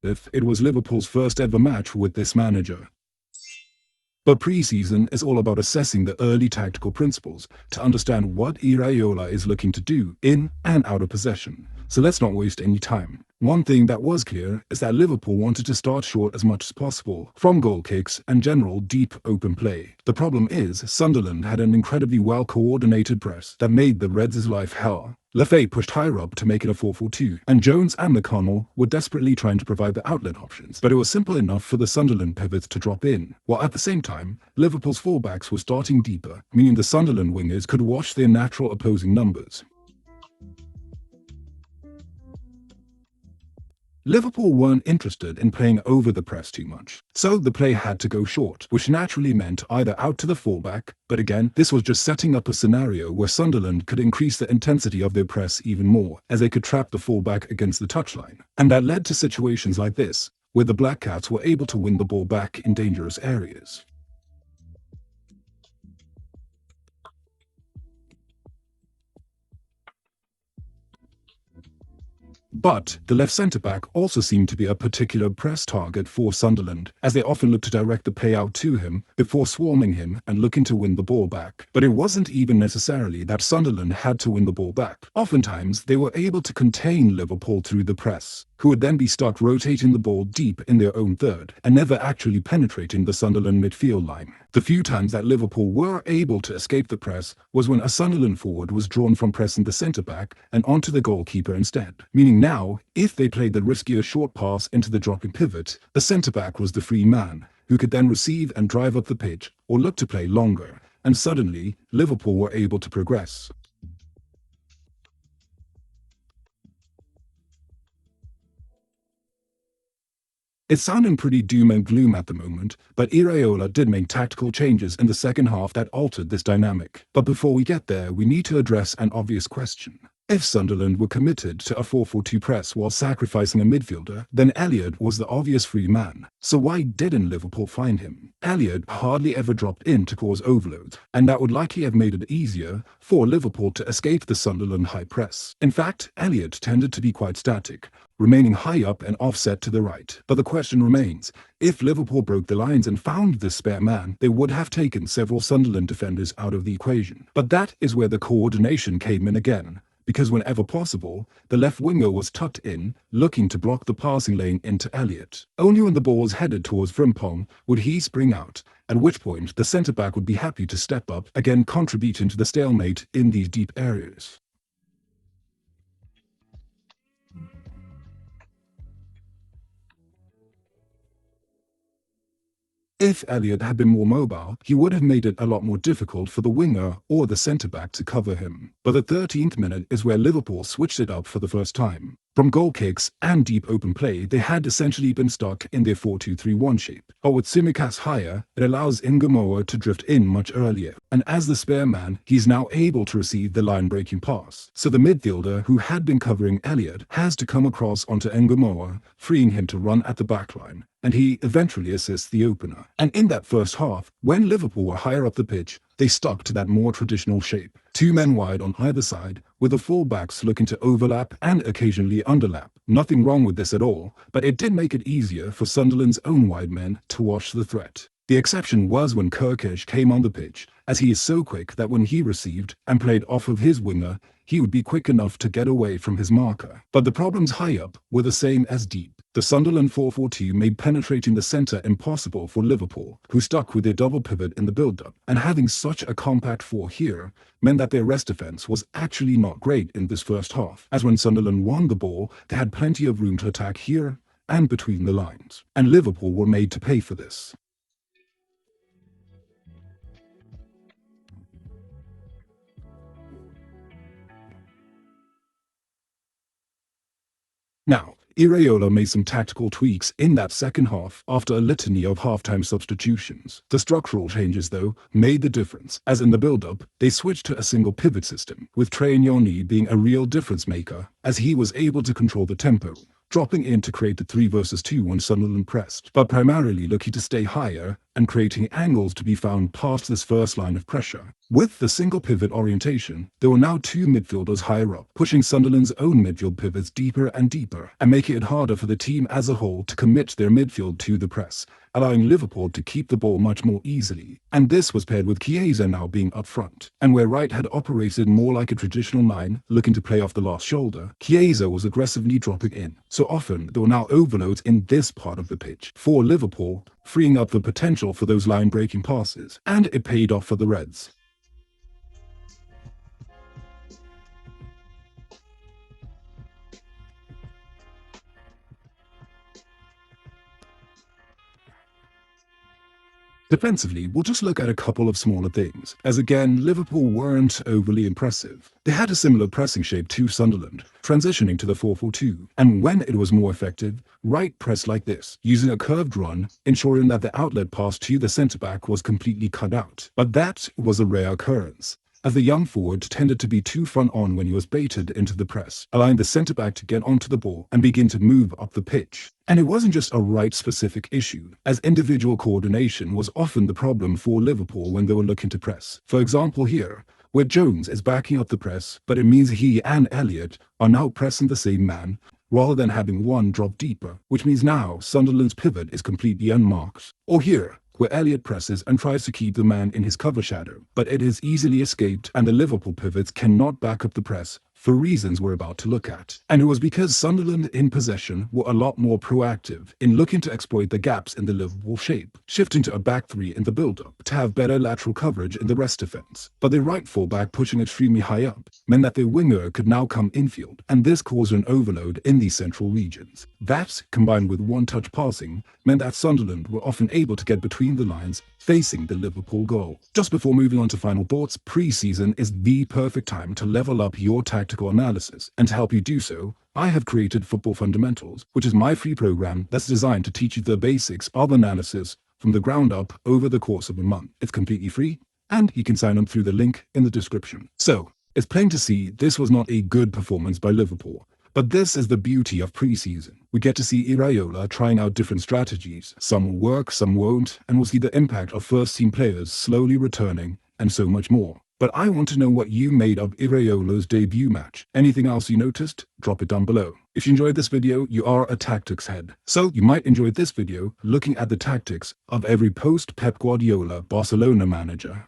if it was Liverpool's first ever match with this manager. But pre-season is all about assessing the early tactical principles to understand what Oraola is looking to do in and out of possession. So let's not waste any time. One thing that was clear is that Liverpool wanted to start short as much as possible from goal kicks and general deep open play. The problem is Sunderland had an incredibly well-coordinated press that made the Reds' life hell. Lafay pushed higher up to make it a 4-4-2, and Jones and McConnell were desperately trying to provide the outlet options, but it was simple enough for the Sunderland pivots to drop in, while at the same time, Liverpool's fullbacks were starting deeper, meaning the Sunderland wingers could wash their natural opposing numbers. Liverpool weren't interested in playing over the press too much, so the play had to go short, which naturally meant either out to the fullback, but again, this was just setting up a scenario where Sunderland could increase the intensity of their press even more, as they could trap the fullback against the touchline. And that led to situations like this, where the Black Cats were able to win the ball back in dangerous areas. But the left centre-back also seemed to be a particular press target for Sunderland, as they often looked to direct the play out to him before swarming him and looking to win the ball back. But it wasn't even necessarily that Sunderland had to win the ball back. Oftentimes, they were able to contain Liverpool through the press, who would then be stuck rotating the ball deep in their own third and never actually penetrating the Sunderland midfield line. The few times that Liverpool were able to escape the press was when a Sunderland forward was drawn from pressing the centre-back and onto the goalkeeper instead, meaning now, if they played the riskier short pass into the dropping pivot, the centre-back was the free man, who could then receive and drive up the pitch or look to play longer, and suddenly, Liverpool were able to progress. It's sounding pretty doom and gloom at the moment, but Oraola did make tactical changes in the second half that altered this dynamic. But before we get there, we need to address an obvious question. If Sunderland were committed to a 4-4-2 press while sacrificing a midfielder, then Elliott was the obvious free man. So why didn't Liverpool find him? Elliott hardly ever dropped in to cause overload, and that would likely have made it easier for Liverpool to escape the Sunderland high press. In fact, Elliott tended to be quite static, remaining high up and offset to the right. But the question remains, if Liverpool broke the lines and found this spare man, they would have taken several Sunderland defenders out of the equation. But that is where the coordination came in again, because whenever possible, the left winger was tucked in, looking to block the passing lane into Elliott. Only when the ball was headed towards Frimpong would he spring out, at which point the centre-back would be happy to step up, again contributing to the stalemate in these deep areas. If Elliott had been more mobile, he would have made it a lot more difficult for the winger or the centre-back to cover him. But the 13th minute is where Liverpool switched it up for the first time. From goal kicks and deep open play, they had essentially been stuck in their 4-2-3-1 shape. But with Tsimikas higher, it allows Ngomoa to drift in much earlier. And as the spare man, he's now able to receive the line-breaking pass. So the midfielder, who had been covering Elliott, has to come across onto Ngomoa, freeing him to run at the backline, and he eventually assists the opener. And in that first half, when Liverpool were higher up the pitch, they stuck to that more traditional shape. Two men wide on either side, with the full-backs looking to overlap and occasionally underlap. Nothing wrong with this at all, but it did make it easier for Sunderland's own wide men to watch the threat. The exception was when Kirkish came on the pitch, as he is so quick that when he received and played off of his winger, he would be quick enough to get away from his marker. But the problems high up were the same as deep. The Sunderland 4-4-2 made penetrating the centre impossible for Liverpool, who stuck with their double pivot in the build-up, and having such a compact four here meant that their rest defence was actually not great in this first half, as when Sunderland won the ball, they had plenty of room to attack here and between the lines, and Liverpool were made to pay for this. Now, Oraola made some tactical tweaks in that second half after a litany of halftime substitutions. The structural changes, though, made the difference, as in the build-up, they switched to a single pivot system, with Trey Nyoni being a real difference maker, as he was able to control the tempo, dropping in to create the 3 versus 2 when Sunderland pressed, but primarily looking to stay higher and creating angles to be found past this first line of pressure. With the single pivot orientation, there were now two midfielders higher up, pushing Sunderland's own midfield pivots deeper and deeper, and making it harder for the team as a whole to commit their midfield to the press, allowing Liverpool to keep the ball much more easily. And this was paired with Chiesa now being up front. And where Wright had operated more like a traditional 9, looking to play off the last shoulder, Chiesa was aggressively dropping in. So often, there were now overloads in this part of the pitch for Liverpool, freeing up the potential for those line-breaking passes. And it paid off for the Reds. Defensively, we'll just look at a couple of smaller things, as again, Liverpool weren't overly impressive. They had a similar pressing shape to Sunderland, transitioning to the 4-4-2, and when it was more effective, Wright pressed like this, using a curved run, ensuring that the outlet pass to the centre-back was completely cut out. But that was a rare occurrence, as the young forward tended to be too front on when he was baited into the press, allowing the centre-back to get onto the ball and begin to move up the pitch. And it wasn't just a Wright-specific issue, as individual coordination was often the problem for Liverpool when they were looking to press. For example here, where Jones is backing up the press, but it means he and Elliott are now pressing the same man, rather than having one drop deeper, which means now Sunderland's pivot is completely unmarked. Or here, where Elliott presses and tries to keep the man in his cover shadow, but it is easily escaped and the Liverpool pivots cannot back up the press for reasons we're about to look at. And it was because Sunderland in possession were a lot more proactive in looking to exploit the gaps in the Liverpool shape, shifting to a back three in the build-up to have better lateral coverage in the rest defense. But their right fullback pushing extremely high up meant that their winger could now come infield, and this caused an overload in these central regions. That, combined with one-touch passing, meant that Sunderland were often able to get between the lines, facing the Liverpool goal. Just before moving on to final thoughts, pre-season is the perfect time to level up your tactical analysis, and to help you do so, I have created Football Fundamentals, which is my free program that's designed to teach you the basics of analysis from the ground up over the course of a month. It's completely free, and you can sign up through the link in the description. So, it's plain to see this was not a good performance by Liverpool. But this is the beauty of pre-season. We get to see Oraola trying out different strategies. Some will work, some won't, and we'll see the impact of first-team players slowly returning, and so much more. But I want to know what you made of Oraola's debut match. Anything else you noticed? Drop it down below. If you enjoyed this video, you are a tactics head. So you might enjoy this video looking at the tactics of every post-Pep Guardiola Barcelona manager.